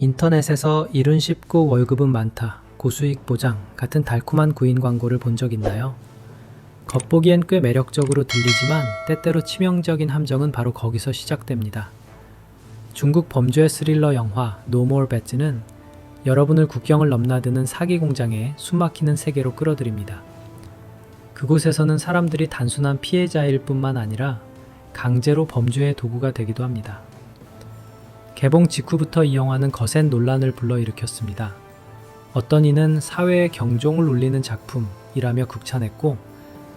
인터넷에서 일은 쉽고 월급은 많다, 고수익 보장 같은 달콤한 구인 광고를 본 적 있나요? 겉보기엔 꽤 매력적으로 들리지만 때때로 치명적인 함정은 바로 거기서 시작됩니다. 중국 범죄 스릴러 영화 No More Bads는 여러분을 국경을 넘나드는 사기 공장에 숨막히는 세계로 끌어들입니다. 그곳에서는 사람들이 단순한 피해자일 뿐만 아니라 강제로 범죄의 도구가 되기도 합니다. 개봉 직후부터 이 영화는 거센 논란을 불러일으켰습니다. 어떤 이는 사회의 경종을 울리는 작품이라며 극찬했고,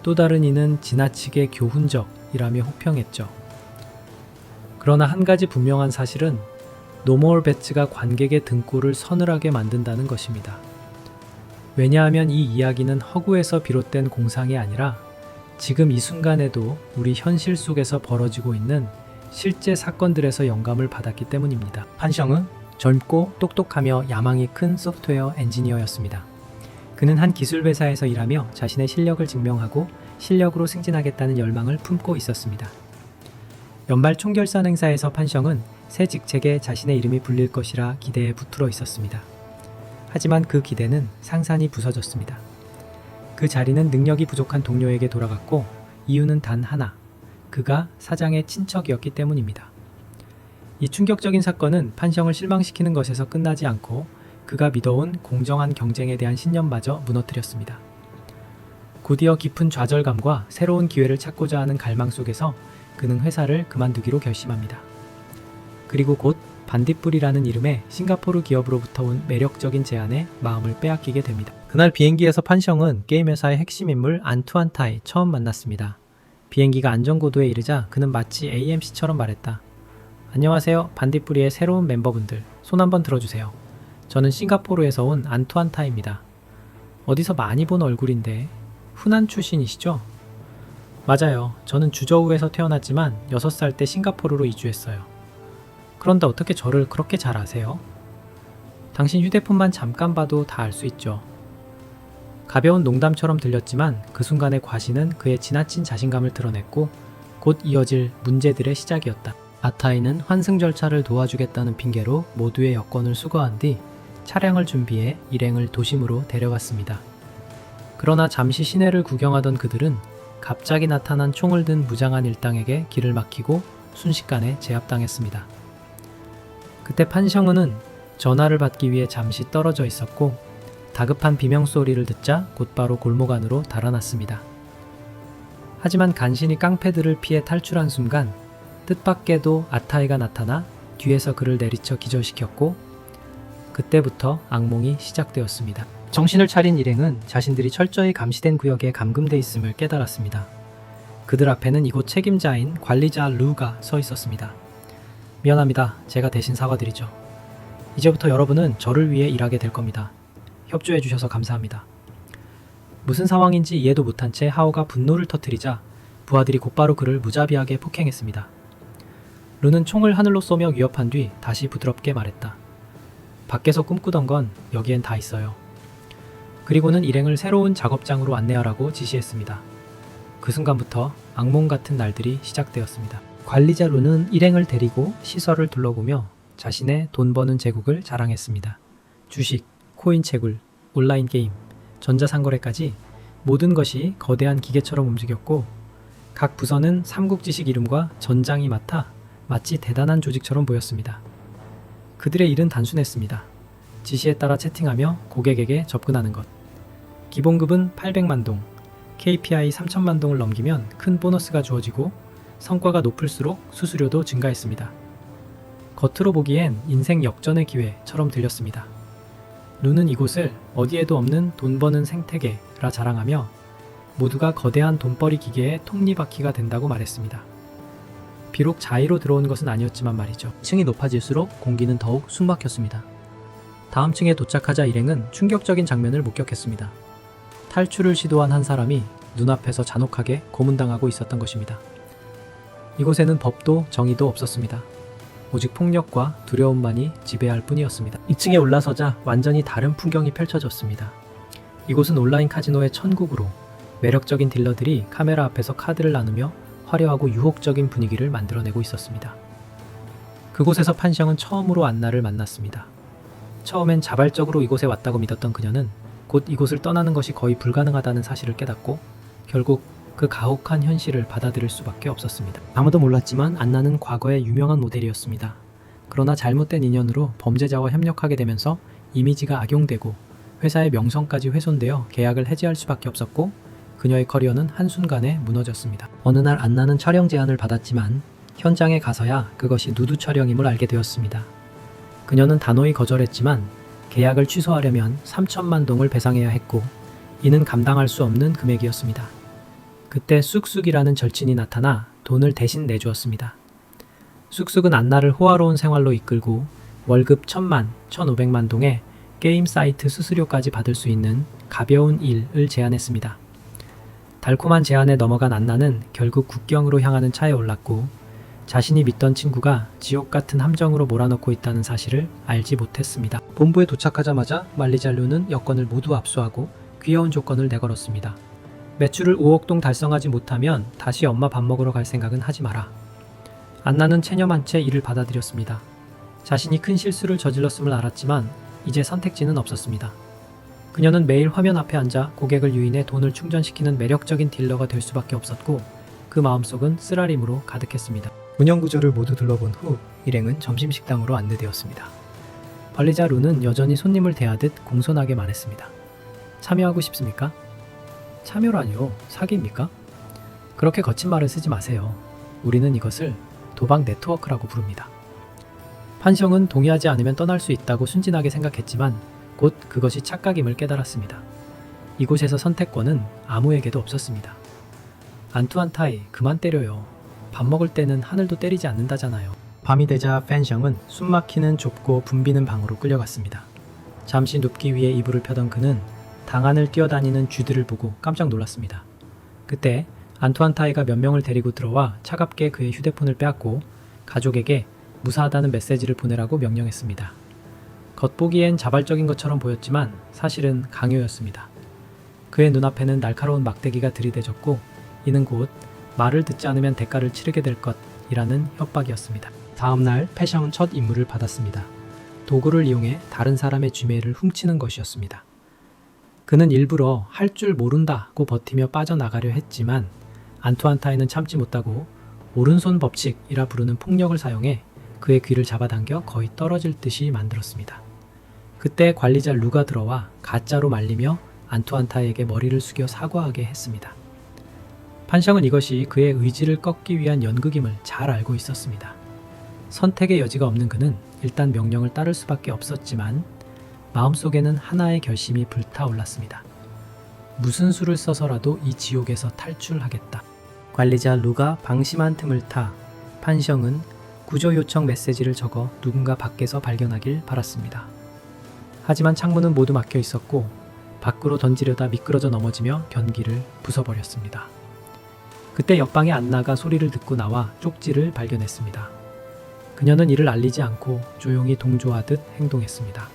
또 다른 이는 지나치게 교훈적이라며 혹평했죠. 그러나 한 가지 분명한 사실은 No More Bads가 관객의 등골을 서늘하게 만든다는 것입니다. 왜냐하면 이 이야기는 허구에서 비롯된 공상이 아니라 지금 이 순간에도 우리 현실 속에서 벌어지고 있는 실제 사건들에서 영감을 받았기 때문입니다. 판성은 젊고 똑똑하며 야망이 큰 소프트웨어 엔지니어였습니다. 그는 한 기술 회사에서 일하며 자신의 실력을 증명하고 실력으로 승진하겠다는 열망을 품고 있었습니다. 연말 총결산 행사에서 판성은 새 직책에 자신의 이름이 불릴 것이라 기대에 부풀어 있었습니다. 하지만 그 기대는 상산이 부서졌습니다. 그 자리는 능력이 부족한 동료에게 돌아갔고, 이유는 단 하나, 그가 사장의 친척이었기 때문입니다. 이 충격적인 사건은 판성을 실망시키는 것에서 끝나지 않고 그가 믿어온 공정한 경쟁에 대한 신념마저 무너뜨렸습니다. 곧이어 깊은 좌절감과 새로운 기회를 찾고자 하는 갈망 속에서 그는 회사를 그만두기로 결심합니다. 그리고 곧 반딧불이라는 이름의 싱가포르 기업으로부터 온 매력적인 제안에 마음을 빼앗기게 됩니다. 그날 비행기에서 판성은 게임 회사의 핵심 인물 안투안 타이 처음 만났습니다. 비행기가 안전고도에 이르자 그는 마치 AMC처럼 말했다. 안녕하세요, 반딧불이의 새로운 멤버분들, 손 한번 들어주세요. 저는 싱가포르에서 온 안투안 타이입니다. 어디서 많이 본 얼굴인데 후난 출신이시죠? 맞아요. 저는 주저우에서 태어났지만 6살 때 싱가포르로 이주했어요. 그런데 어떻게 저를 그렇게 잘 아세요? 당신 휴대폰만 잠깐 봐도 다 알 수 있죠. 가벼운 농담처럼 들렸지만 그 순간의 과시는 그의 지나친 자신감을 드러냈고, 곧 이어질 문제들의 시작이었다. 아타이는 환승 절차를 도와주겠다는 핑계로 모두의 여권을 수거한 뒤 차량을 준비해 일행을 도심으로 데려갔습니다. 그러나 잠시 시내를 구경하던 그들은 갑자기 나타난 총을 든 무장한 일당에게 길을 막히고 순식간에 제압당했습니다. 그때 판성은은 전화를 받기 위해 잠시 떨어져 있었고, 다급한 비명소리를 듣자 곧바로 골목 안으로 달아났습니다. 하지만 간신히 깡패들을 피해 탈출한 순간 뜻밖에도 아타이가 나타나 뒤에서 그를 내리쳐 기절시켰고, 그때부터 악몽이 시작되었습니다. 정신을 차린 일행은 자신들이 철저히 감시된 구역에 감금돼 있음을 깨달았습니다. 그들 앞에는 이곳 책임자인 관리자 루가 서 있었습니다. 미안합니다. 제가 대신 사과드리죠. 이제부터 여러분은 저를 위해 일하게 될 겁니다. 협조해 주셔서 감사합니다. 무슨 상황인지 이해도 못한 채 하오가 분노를 터뜨리자 부하들이 곧바로 그를 무자비하게 폭행했습니다. 루는 총을 하늘로 쏘며 위협한 뒤 다시 부드럽게 말했다. 밖에서 꿈꾸던 건 여기엔 다 있어요. 그리고는 일행을 새로운 작업장으로 안내하라고 지시했습니다. 그 순간부터 악몽 같은 날들이 시작되었습니다. 관리자 루는 일행을 데리고 시설을 둘러보며 자신의 돈 버는 제국을 자랑했습니다. 주식, 코인 채굴, 온라인 게임, 전자상거래까지 모든 것이 거대한 기계처럼 움직였고, 각 부서는 삼국지식 이름과 전장이 맡아 마치 대단한 조직처럼 보였습니다. 그들의 일은 단순했습니다. 지시에 따라 채팅하며 고객에게 접근하는 것. 기본급은 800만 동, KPI 3천만 동을 넘기면 큰 보너스가 주어지고, 성과가 높을수록 수수료도 증가했습니다. 겉으로 보기엔 인생 역전의 기회처럼 들렸습니다. 루는 이곳을 어디에도 없는 돈 버는 생태계라 자랑하며 모두가 거대한 돈벌이 기계의 톱니바퀴가 된다고 말했습니다. 비록 자의로 들어온 것은 아니었지만 말이죠. 층이 높아질수록 공기는 더욱 숨막혔습니다. 다음 층에 도착하자 일행은 충격적인 장면을 목격했습니다. 탈출을 시도한 한 사람이 눈앞에서 잔혹하게 고문당하고 있었던 것입니다. 이곳에는 법도 정의도 없었습니다. 오직 폭력과 두려움만이 지배할 뿐이었습니다. 2층에 올라서자 완전히 다른 풍경이 펼쳐졌습니다. 이곳은 온라인 카지노의 천국으로 매력적인 딜러들이 카메라 앞에서 카드를 나누며 화려하고 유혹적인 분위기를 만들어내고 있었습니다. 그곳에서 판성은 처음으로 안나를 만났습니다. 처음엔 자발적으로 이곳에 왔다고 믿었던 그녀는 곧 이곳을 떠나는 것이 거의 불가능하다는 사실을 깨닫고 결국 그 가혹한 현실을 받아들일 수밖에 없었습니다. 아무도 몰랐지만 안나는 과거의 유명한 모델이었습니다. 그러나 잘못된 인연으로 범죄자와 협력하게 되면서 이미지가 악용되고 회사의 명성까지 훼손되어 계약을 해지할 수밖에 없었고 그녀의 커리어는 한순간에 무너졌습니다. 어느 날 안나는 촬영 제안을 받았지만 현장에 가서야 그것이 누드 촬영임을 알게 되었습니다. 그녀는 단호히 거절했지만 계약을 취소하려면 3천만 동을 배상해야 했고 이는 감당할 수 없는 금액이었습니다. 그때 쑥쑥이라는 절친이 나타나 돈을 대신 내주었습니다. 쑥쑥은 안나를 호화로운 생활로 이끌고 월급 1,000만, 1,500만 동에 게임 사이트 수수료까지 받을 수 있는 가벼운 일을 제안했습니다. 달콤한 제안에 넘어간 안나는 결국 국경으로 향하는 차에 올랐고 자신이 믿던 친구가 지옥 같은 함정으로 몰아넣고 있다는 사실을 알지 못했습니다. 본부에 도착하자마자 만리잘루는 여권을 모두 압수하고 귀여운 조건을 내걸었습니다. 매출을 5억 동 달성하지 못하면 다시 엄마 밥 먹으러 갈 생각은 하지 마라. 안나는 체념한 채 이를 받아들였습니다. 자신이 큰 실수를 저질렀음을 알았지만 이제 선택지는 없었습니다. 그녀는 매일 화면 앞에 앉아 고객을 유인해 돈을 충전시키는 매력적인 딜러가 될 수밖에 없었고 그 마음속은 쓰라림으로 가득했습니다. 운영구조를 모두 둘러본 후 일행은 점심식당으로 안내되었습니다. 관리자 루는 여전히 손님을 대하듯 공손하게 말했습니다. 참여하고 싶습니까? 참여라니요? 사기입니까? 그렇게 거친 말을 쓰지 마세요. 우리는 이것을 도박 네트워크라고 부릅니다. 판성은 동의하지 않으면 떠날 수 있다고 순진하게 생각했지만 곧 그것이 착각임을 깨달았습니다. 이곳에서 선택권은 아무에게도 없었습니다. 안투안타이, 그만 때려요. 밥 먹을 때는 하늘도 때리지 않는다잖아요. 밤이 되자 팬성은 숨막히는 좁고 붐비는 방으로 끌려갔습니다. 잠시 눕기 위해 이불을 펴던 그는 당 안을 뛰어다니는 쥐들을 보고 깜짝 놀랐습니다. 그때 안투안타이가 몇 명을 데리고 들어와 차갑게 그의 휴대폰을 빼앗고 가족에게 무사하다는 메시지를 보내라고 명령했습니다. 겉보기엔 자발적인 것처럼 보였지만 사실은 강요였습니다. 그의 눈앞에는 날카로운 막대기가 들이대졌고 이는 곧 말을 듣지 않으면 대가를 치르게 될 것이라는 협박이었습니다. 다음 날 패션은 첫 임무를 받았습니다. 도구를 이용해 다른 사람의 쥐매를 훔치는 것이었습니다. 그는 일부러 할 줄 모른다고 버티며 빠져나가려 했지만 안투안타이는 참지 못하고 오른손 법칙이라 부르는 폭력을 사용해 그의 귀를 잡아당겨 거의 떨어질 듯이 만들었습니다. 그때 관리자 루가 들어와 가짜로 말리며 안투안타이에게 머리를 숙여 사과하게 했습니다. 판성은 이것이 그의 의지를 꺾기 위한 연극임을 잘 알고 있었습니다. 선택의 여지가 없는 그는 일단 명령을 따를 수밖에 없었지만 마음속에는 하나의 결심이 불타올랐습니다. 무슨 수를 써서라도 이 지옥에서 탈출하겠다. 관리자 루가 방심한 틈을 타 판성은 구조 요청 메시지를 적어 누군가 밖에서 발견하길 바랐습니다. 하지만 창문은 모두 막혀 있었고 밖으로 던지려다 미끄러져 넘어지며 변기를 부숴버렸습니다. 그때 옆방의 안나가 소리를 듣고 나와 쪽지를 발견했습니다. 그녀는 이를 알리지 않고 조용히 동조하듯 행동했습니다.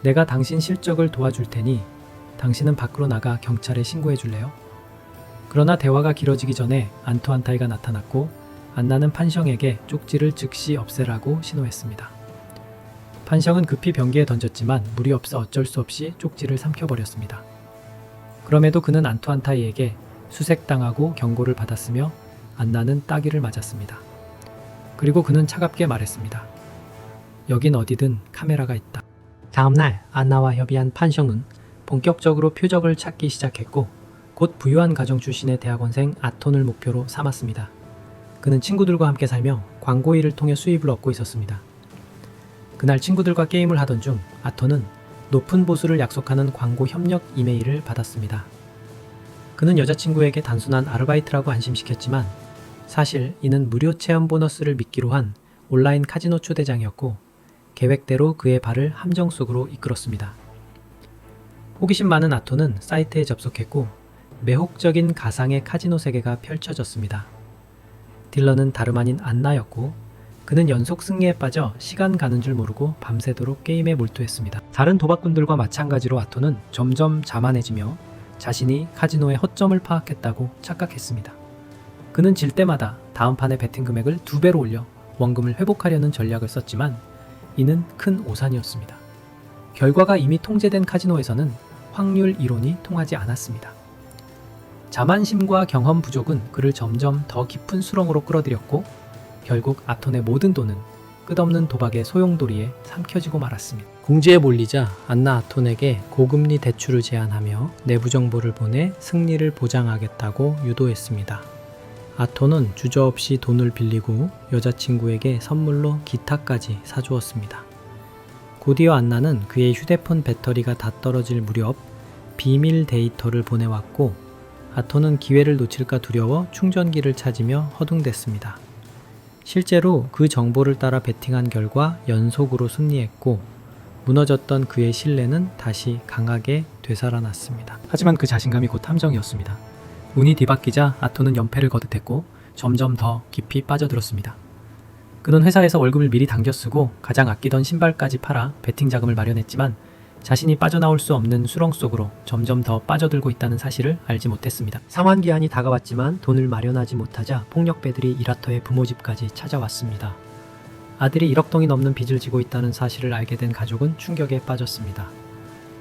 내가 당신 실적을 도와줄 테니 당신은 밖으로 나가 경찰에 신고해 줄래요? 그러나 대화가 길어지기 전에 안투안타이가 나타났고 안나는 판성에게 쪽지를 즉시 없애라고 신호했습니다. 판성은 급히 변기에 던졌지만 물이 없어 어쩔 수 없이 쪽지를 삼켜버렸습니다. 그럼에도 그는 안투안타이에게 수색당하고 경고를 받았으며 안나는 따귀를 맞았습니다. 그리고 그는 차갑게 말했습니다. 여긴 어디든 카메라가 있다. 다음날 안나와 협의한 판성은 본격적으로 표적을 찾기 시작했고 곧 부유한 가정 출신의 대학원생 아톤을 목표로 삼았습니다. 그는 친구들과 함께 살며 광고 일을 통해 수입을 얻고 있었습니다. 그날 친구들과 게임을 하던 중 아톤은 높은 보수를 약속하는 광고 협력 이메일을 받았습니다. 그는 여자친구에게 단순한 아르바이트라고 안심시켰지만 사실 이는 무료 체험 보너스를 미끼로 한 온라인 카지노 초대장이었고 계획대로 그의 발을 함정 속으로 이끌었습니다. 호기심 많은 아토는 사이트에 접속했고 매혹적인 가상의 카지노 세계가 펼쳐졌습니다. 딜러는 다름 아닌 안나였고 그는 연속 승리에 빠져 시간 가는 줄 모르고 밤새도록 게임에 몰두했습니다. 다른 도박꾼들과 마찬가지로 아토는 점점 자만해지며 자신이 카지노의 허점을 파악했다고 착각했습니다. 그는 질 때마다 다음 판의 베팅 금액을 2배로 올려 원금을 회복하려는 전략을 썼지만 이는 큰 오산이었습니다. 결과가 이미 통제된 카지노에서는 확률 이론이 통하지 않았습니다. 자만심과 경험 부족은 그를 점점 더 깊은 수렁으로 끌어들였고 결국 아톤의 모든 돈은 끝없는 도박의 소용돌이에 삼켜지고 말았습니다. 궁지에 몰리자 안나 아톤에게 고금리 대출을 제안하며 내부 정보를 보내 승리를 보장하겠다고 유도했습니다. 아톤은 주저없이 돈을 빌리고 여자친구에게 선물로 기타까지 사주었습니다. 곧이어 안나는 그의 휴대폰 배터리가 다 떨어질 무렵 비밀 데이터를 보내왔고 아톤은 기회를 놓칠까 두려워 충전기를 찾으며 허둥댔습니다. 실제로 그 정보를 따라 베팅한 결과 연속으로 승리했고 무너졌던 그의 신뢰는 다시 강하게 되살아났습니다. 하지만 그 자신감이 곧 함정이었습니다. 운이 뒤바뀌자 아톤은 연패를 거듭했고 점점 더 깊이 빠져들었습니다. 그는 회사에서 월급을 미리 당겨 쓰고 가장 아끼던 신발까지 팔아 베팅 자금을 마련했지만 자신이 빠져나올 수 없는 수렁 속으로 점점 더 빠져들고 있다는 사실을 알지 못했습니다. 상환기한이 다가왔지만 돈을 마련하지 못하자 폭력배들이 이라토의 부모 집까지 찾아왔습니다. 아들이 1억 동이 넘는 빚을 지고 있다는 사실을 알게 된 가족은 충격에 빠졌습니다.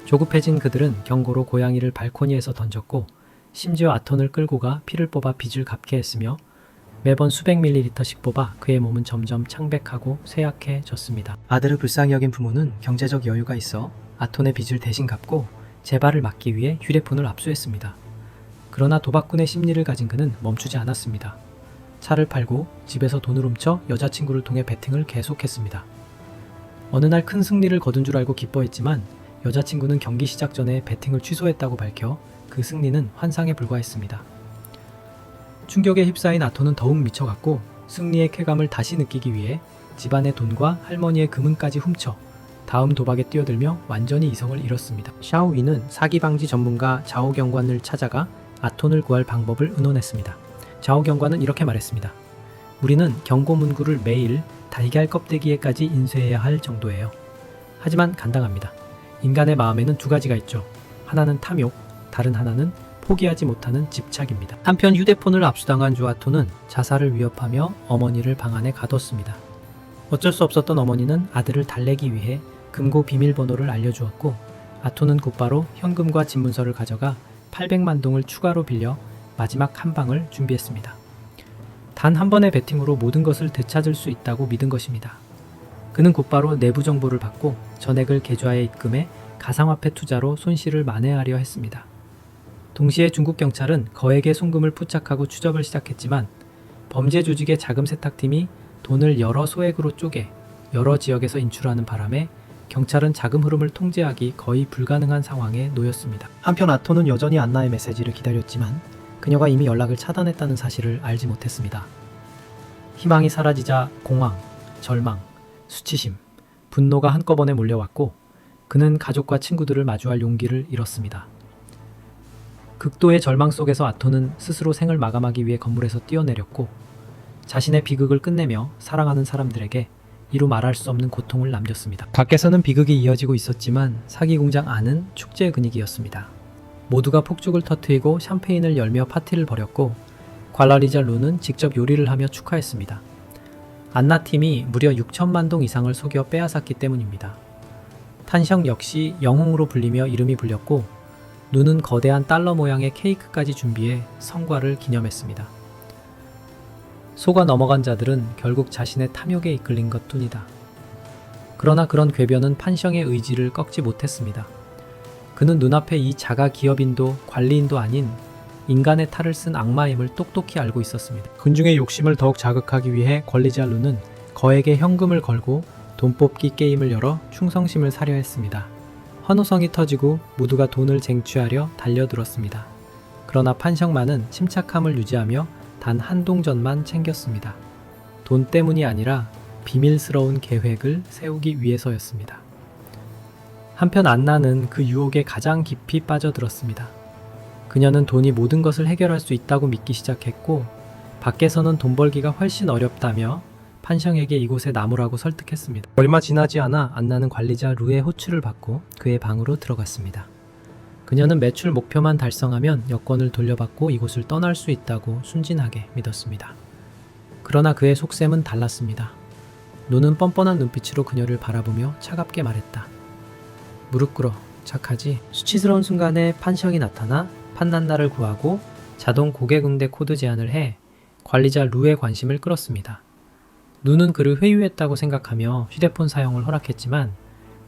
조급해진 그들은 경고로 고양이를 발코니에서 던졌고 심지어 아톤을 끌고 가 피를 뽑아 빚을 갚게 했으며 매번 수백 밀리리터씩 뽑아 그의 몸은 점점 창백하고 쇠약해졌습니다. 아들을 불쌍히 여긴 부모는 경제적 여유가 있어 아톤의 빚을 대신 갚고 재발을 막기 위해 휴대폰을 압수했습니다. 그러나 도박꾼의 심리를 가진 그는 멈추지 않았습니다. 차를 팔고 집에서 돈을 훔쳐 여자친구를 통해 베팅을 계속했습니다. 어느 날 큰 승리를 거둔 줄 알고 기뻐했지만 여자친구는 경기 시작 전에 베팅을 취소했다고 밝혀 그 승리는 환상에 불과했습니다. 충격에 휩싸인 아톤은 더욱 미쳐갔고 승리의 쾌감을 다시 느끼기 위해 집안의 돈과 할머니의 금은까지 훔쳐 다음 도박에 뛰어들며 완전히 이성을 잃었습니다. 샤오위는 사기 방지 전문가 자오 경관을 찾아가 아톤을 구할 방법을 의논했습니다. 자오 경관은 이렇게 말했습니다. 우리는 경고 문구를 매일 달걀 껍데기에까지 인쇄해야 할 정도예요. 하지만 간당합니다. 인간의 마음에는 두 가지가 있죠. 하나는 탐욕, 다른 하나는 포기하지 못하는 집착입니다. 한편 휴대폰을 압수당한 아톤은 자살을 위협하며 어머니를 방 안에 가뒀습니다. 어쩔 수 없었던 어머니는 아들을 달래기 위해 금고 비밀번호를 알려주었고 아톤은 곧바로 현금과 집문서를 가져가 800만 동을 추가로 빌려 마지막 한 방을 준비했습니다. 단 한 번의 베팅으로 모든 것을 되찾을 수 있다고 믿은 것입니다. 그는 곧바로 내부 정보를 받고 전액을 계좌에 입금해 가상화폐 투자로 손실을 만회하려 했습니다. 동시에 중국 경찰은 거액의 송금을 포착하고 추적을 시작했지만 범죄 조직의 자금 세탁팀이 돈을 여러 소액으로 쪼개 여러 지역에서 인출하는 바람에 경찰은 자금 흐름을 통제하기 거의 불가능한 상황에 놓였습니다. 한편 아톤은 여전히 안나의 메시지를 기다렸지만 그녀가 이미 연락을 차단했다는 사실을 알지 못했습니다. 희망이 사라지자 공황, 절망, 수치심, 분노가 한꺼번에 몰려왔고 그는 가족과 친구들을 마주할 용기를 잃었습니다. 극도의 절망 속에서 아톤은 스스로 생을 마감하기 위해 건물에서 뛰어내렸고 자신의 비극을 끝내며 사랑하는 사람들에게 이루 말할 수 없는 고통을 남겼습니다. 밖에서는 비극이 이어지고 있었지만 사기 공장 안은 축제 분위기였습니다. 모두가 폭죽을 터뜨리고 샴페인을 열며 파티를 벌였고 관라리자 루는 직접 요리를 하며 축하했습니다. 안나 팀이 무려 6천만 동 이상을 속여 빼앗았기 때문입니다. 탄성 역시 영웅으로 불리며 이름이 불렸고 누는 거대한 달러 모양의 케이크까지 준비해 성과를 기념했습니다. 속아 넘어간 자들은 결국 자신의 탐욕에 이끌린 것뿐이다. 그러나 그런 궤변은 판성의 의지를 꺾지 못했습니다. 그는 눈앞에 이 자가 기업인도 관리인도 아닌 인간의 탈을 쓴 악마임을 똑똑히 알고 있었습니다. 군중의 욕심을 더욱 자극하기 위해 권리자 루는 거액의 현금을 걸고 돈 뽑기 게임을 열어 충성심을 사려 했습니다. 환호성이 터지고 모두가 돈을 쟁취하려 달려들었습니다. 그러나 판성만은 침착함을 유지하며 단 한 동전만 챙겼습니다. 돈 때문이 아니라 비밀스러운 계획을 세우기 위해서였습니다. 한편 안나는 그 유혹에 가장 깊이 빠져들었습니다. 그녀는 돈이 모든 것을 해결할 수 있다고 믿기 시작했고 밖에서는 돈 벌기가 훨씬 어렵다며 판성에게 이곳에 나무라고 설득했습니다. 얼마 지나지 않아 안나는 관리자 루의 호출을 받고 그의 방으로 들어갔습니다. 그녀는 매출 목표만 달성하면 여권을 돌려받고 이곳을 떠날 수 있다고 순진하게 믿었습니다. 그러나 그의 속셈은 달랐습니다. 루는 뻔뻔한 눈빛으로 그녀를 바라보며 차갑게 말했다. 무릎 꿇어, 착하지? 수치스러운 순간에 판시형이 나타나 판난다를 구하고 자동 고객 응대 코드 제안을 해 관리자 루의 관심을 끌었습니다. 루는 그를 회유했다고 생각하며 휴대폰 사용을 허락했지만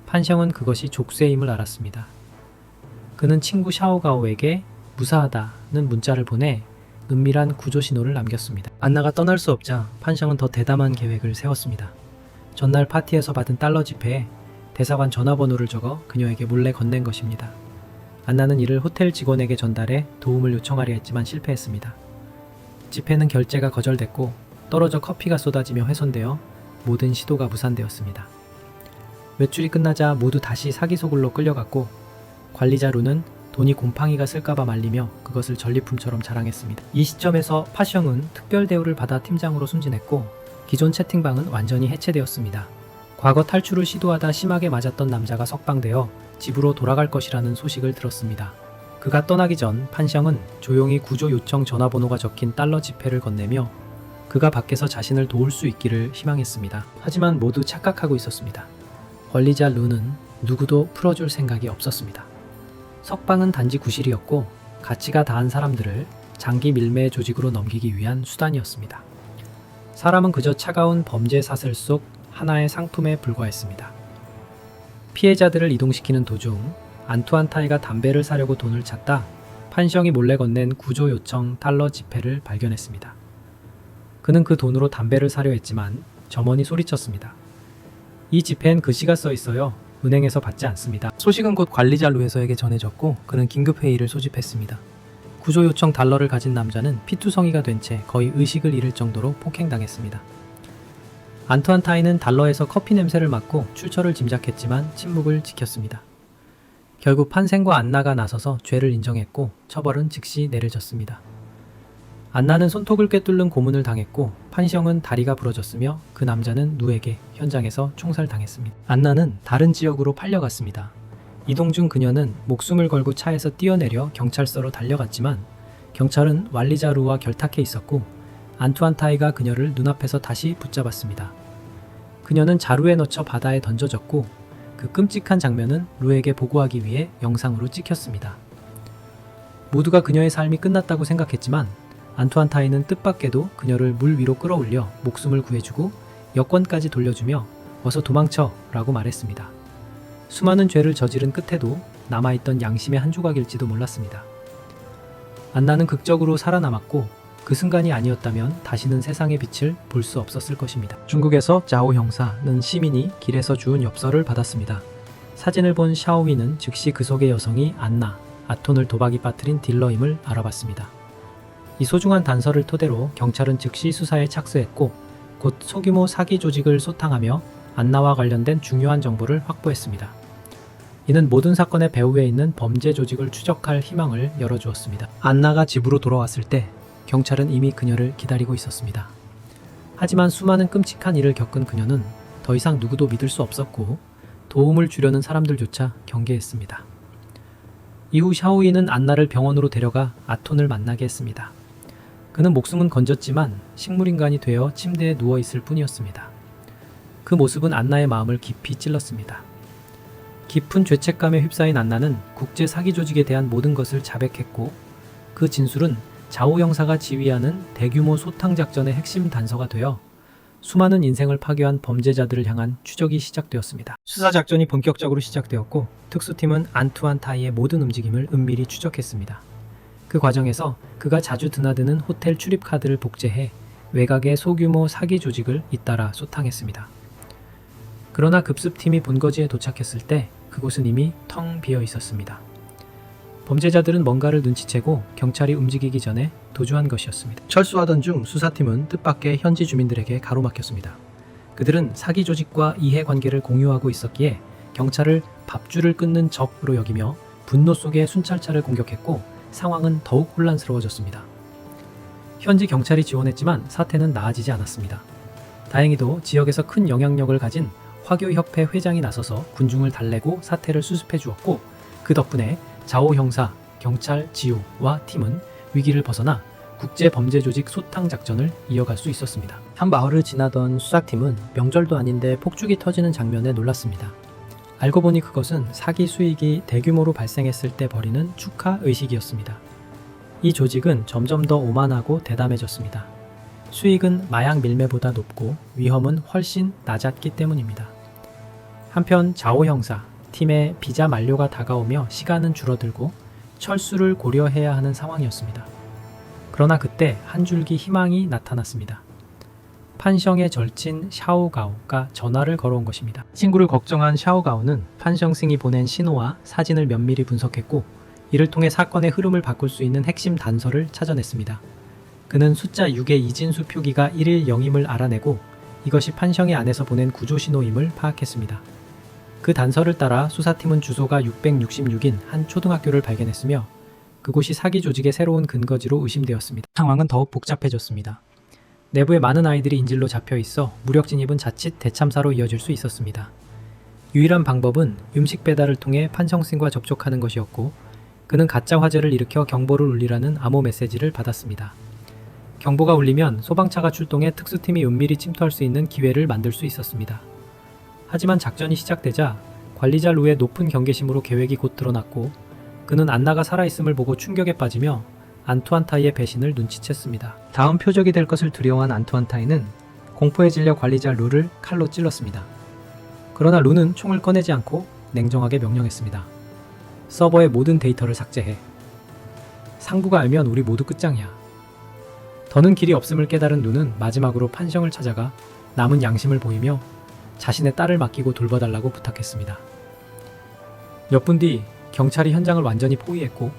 판시형은 그것이 족쇄임을 알았습니다. 그는 친구 샤오가오에게 무사하다는 문자를 보내 은밀한 구조 신호를 남겼습니다. 안나가 떠날 수 없자 판시형은 더 대담한 계획을 세웠습니다. 전날 파티에서 받은 달러 지폐에 대사관 전화번호를 적어 그녀에게 몰래 건넨 것입니다. 안나는 이를 호텔 직원에게 전달해 도움을 요청하려 했지만 실패했습니다. 지폐는 결제가 거절됐고 떨어져 커피가 쏟아지며 훼손되어 모든 시도가 무산되었습니다. 외출이 끝나자 모두 다시 사기 소굴로 끌려갔고 관리자 루는 돈이 곰팡이가 쓸까봐 말리며 그것을 전리품처럼 자랑했습니다. 이 시점에서 파시형은 특별 대우를 받아 팀장으로 승진했고 기존 채팅방은 완전히 해체되었습니다. 과거 탈출을 시도하다 심하게 맞았던 남자가 석방되어 집으로 돌아갈 것이라는 소식을 들었습니다. 그가 떠나기 전 판시형은 조용히 구조 요청 전화번호가 적힌 달러 지폐를 건네며 그가 밖에서 자신을 도울 수 있기를 희망했습니다. 하지만 모두 착각하고 있었습니다. 관리자 루는 누구도 풀어줄 생각이 없었습니다. 석방은 단지 구실이었고 가치가 다한 사람들을 장기 밀매 조직으로 넘기기 위한 수단이었습니다. 사람은 그저 차가운 범죄 사슬 속 하나의 상품에 불과했습니다. 피해자들을 이동시키는 도중 안투안타이가 담배를 사려고 돈을 찾다 판시형이 몰래 건넨 구조 요청 달러 지폐를 발견했습니다. 그는 그 돈으로 담배를 사려 했지만 점원이 소리쳤습니다. 이 지폐엔 글씨가 써 있어요. 은행에서 받지 않습니다. 소식은 곧 관리자 루에서에게 전해졌고 그는 긴급회의를 소집했습니다. 구조 요청 달러를 가진 남자는 피투성이가 된 채 거의 의식을 잃을 정도로 폭행당했습니다. 안투안타이는 달러에서 커피 냄새를 맡고 출처를 짐작했지만 침묵을 지켰습니다. 결국 판생과 안나가 나서서 죄를 인정했고 처벌은 즉시 내려졌습니다. 안나는 손톱을 꿰뚫는 고문을 당했고 판시형은 다리가 부러졌으며 그 남자는 누에게 현장에서 총살당했습니다. 안나는 다른 지역으로 팔려갔습니다. 이동 중 그녀는 목숨을 걸고 차에서 뛰어내려 경찰서로 달려갔지만 경찰은 관리자 루와 결탁해 있었고 안투안타이가 그녀를 눈앞에서 다시 붙잡았습니다. 그녀는 자루에 넣쳐 바다에 던져졌고 그 끔찍한 장면은 루에게 보고하기 위해 영상으로 찍혔습니다. 모두가 그녀의 삶이 끝났다고 생각했지만 안투안타이는 뜻밖에도 그녀를 물 위로 끌어올려 목숨을 구해주고 여권까지 돌려주며 어서 도망쳐 라고 말했습니다. 수많은 죄를 저지른 끝에도 남아있던 양심의 한 조각일지도 몰랐습니다. 안나는 극적으로 살아남았고 그 순간이 아니었다면 다시는 세상의 빛을 볼 수 없었을 것입니다. 중국에서 자오 형사는 시민이 길에서 주운 엽서를 받았습니다. 사진을 본 샤오위는 즉시 그 속의 여성이 안나, 아톤을 도박이 빠뜨린 딜러임을 알아봤습니다. 이 소중한 단서를 토대로 경찰은 즉시 수사에 착수했고 곧 소규모 사기 조직을 소탕하며 안나와 관련된 중요한 정보를 확보했습니다. 이는 모든 사건의 배후에 있는 범죄 조직을 추적할 희망을 열어주었습니다. 안나가 집으로 돌아왔을 때 경찰은 이미 그녀를 기다리고 있었습니다. 하지만 수많은 끔찍한 일을 겪은 그녀는 더 이상 누구도 믿을 수 없었고 도움을 주려는 사람들조차 경계했습니다. 이후 샤오이는 안나를 병원으로 데려가 아톤을 만나게 했습니다. 그는 목숨은 건졌지만 식물인간이 되어 침대에 누워있을 뿐이었습니다. 그 모습은 안나의 마음을 깊이 찔렀습니다. 깊은 죄책감에 휩싸인 안나는 국제 사기 조직에 대한 모든 것을 자백했고 그 진술은 자오 형사가 지휘하는 대규모 소탕 작전의 핵심 단서가 되어 수많은 인생을 파괴한 범죄자들을 향한 추적이 시작되었습니다. 수사 작전이 본격적으로 시작되었고 특수팀은 안투안타이의 모든 움직임을 은밀히 추적했습니다. 그 과정에서 그가 자주 드나드는 호텔 출입 카드를 복제해 외곽의 소규모 사기 조직을 잇따라 소탕했습니다. 그러나 급습팀이 본거지에 도착했을 때 그곳은 이미 텅 비어 있었습니다. 범죄자들은 뭔가를 눈치채고 경찰이 움직이기 전에 도주한 것이었습니다. 철수하던 중 수사팀은 뜻밖의 현지 주민들에게 가로막혔습니다. 그들은 사기 조직과 이해관계를 공유하고 있었기에 경찰을 밥줄을 끊는 적으로 여기며 분노 속에 순찰차를 공격했고 상황은 더욱 혼란스러워졌습니다. 현지 경찰이 지원했지만 사태는 나아지지 않았습니다. 다행히도 지역에서 큰 영향력을 가진 화교협회 회장이 나서서 군중을 달래고 사태를 수습해 주었고 그 덕분에 자오 형사, 경찰, 지우와 팀은 위기를 벗어나 국제 범죄 조직 소탕 작전을 이어갈 수 있었습니다. 한 마을을 지나던 수사팀은 명절도 아닌데 폭죽이 터지는 장면에 놀랐습니다. 알고 보니 그것은 사기 수익이 대규모로 발생했을 때 벌이는 축하 의식이었습니다. 이 조직은 점점 더 오만하고 대담해졌습니다. 수익은 마약 밀매보다 높고 위험은 훨씬 낮았기 때문입니다. 한편 자오 형사, 팀의 비자 만료가 다가오며 시간은 줄어들고 철수를 고려해야 하는 상황이었습니다. 그러나 그때 한 줄기 희망이 나타났습니다. 판성의 절친 샤오가오가 전화를 걸어온 것입니다. 친구를 걱정한 샤오가오는 판성승이 보낸 신호와 사진을 면밀히 분석했고 이를 통해 사건의 흐름을 바꿀 수 있는 핵심 단서를 찾아냈습니다. 그는 숫자 6의 이진수 표기가 1일 0임을 알아내고 이것이 판성의 안에서 보낸 구조 신호임을 파악했습니다. 그 단서를 따라 수사팀은 주소가 666인 한 초등학교를 발견했으며 그곳이 사기 조직의 새로운 근거지로 의심되었습니다. 상황은 더욱 복잡해졌습니다. 내부에 많은 아이들이 인질로 잡혀 있어 무력 진입은 자칫 대참사로 이어질 수 있었습니다. 유일한 방법은 음식 배달을 통해 판성승과 접촉하는 것이었고 그는 가짜 화재를 일으켜 경보를 울리라는 암호 메시지를 받았습니다. 경보가 울리면 소방차가 출동해 특수팀이 은밀히 침투할 수 있는 기회를 만들 수 있었습니다. 하지만 작전이 시작되자 관리자 루의 높은 경계심으로 계획이 곧 드러났고 그는 안나가 살아있음을 보고 충격에 빠지며 안투안타이의 배신을 눈치챘습니다. 다음 표적이 될 것을 두려워한 안투안타이는 공포에 질려 관리자 루를 칼로 찔렀습니다. 그러나 루는 총을 꺼내지 않고 냉정하게 명령했습니다. 서버의 모든 데이터를 삭제해. 상부가 알면 우리 모두 끝장이야. 더는 길이 없음을 깨달은 루는 마지막으로 판성을 찾아가 남은 양심을 보이며 자신의 딸을 맡기고 돌봐달라고 부탁했습니다. 몇 분 뒤 경찰이 현장을 완전히 포위했고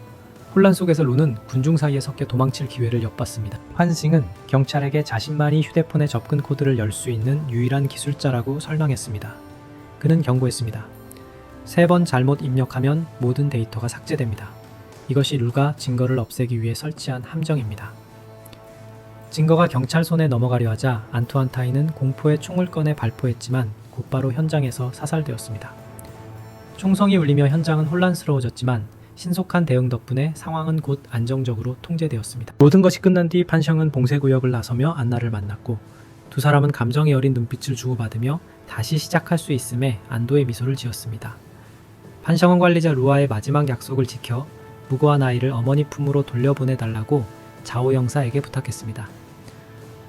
혼란 속에서 루는 군중 사이에 섞여 도망칠 기회를 엿봤습니다. 환싱은 경찰에게 자신만이 휴대폰의 접근 코드를 열 수 있는 유일한 기술자라고 설명했습니다. 그는 경고했습니다. 3번 잘못 입력하면 모든 데이터가 삭제됩니다. 이것이 루가 증거를 없애기 위해 설치한 함정입니다. 증거가 경찰 손에 넘어가려 하자 안투안타이는 공포의 총을 꺼내 발포했지만 곧바로 현장에서 사살되었습니다. 총성이 울리며 현장은 혼란스러워졌지만 신속한 대응 덕분에 상황은 곧 안정적으로 통제되었습니다. 모든 것이 끝난 뒤 판성은 봉쇄구역을 나서며 안나를 만났고 두 사람은 감정이 어린 눈빛을 주고받으며 다시 시작할 수 있음에 안도의 미소를 지었습니다. 판성은 관리자 루아의 마지막 약속을 지켜 무고한 아이를 어머니 품으로 돌려보내달라고 자오 형사에게 부탁했습니다.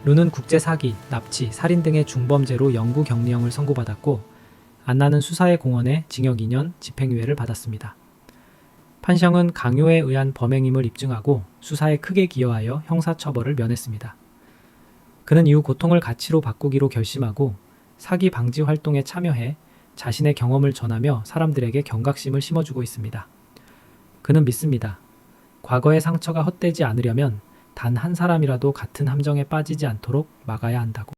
루는 국제 사기, 납치, 살인 등의 중범죄로 영구 격리형을 선고받았고 안나는 수사의 공헌에 징역 2년, 집행유예를 받았습니다. 판성은 강요에 의한 범행임을 입증하고 수사에 크게 기여하여 형사처벌을 면했습니다. 그는 이후 고통을 가치로 바꾸기로 결심하고 사기 방지 활동에 참여해 자신의 경험을 전하며 사람들에게 경각심을 심어주고 있습니다. 그는 믿습니다. 과거의 상처가 헛되지 않으려면 단 한 사람이라도 같은 함정에 빠지지 않도록 막아야 한다고.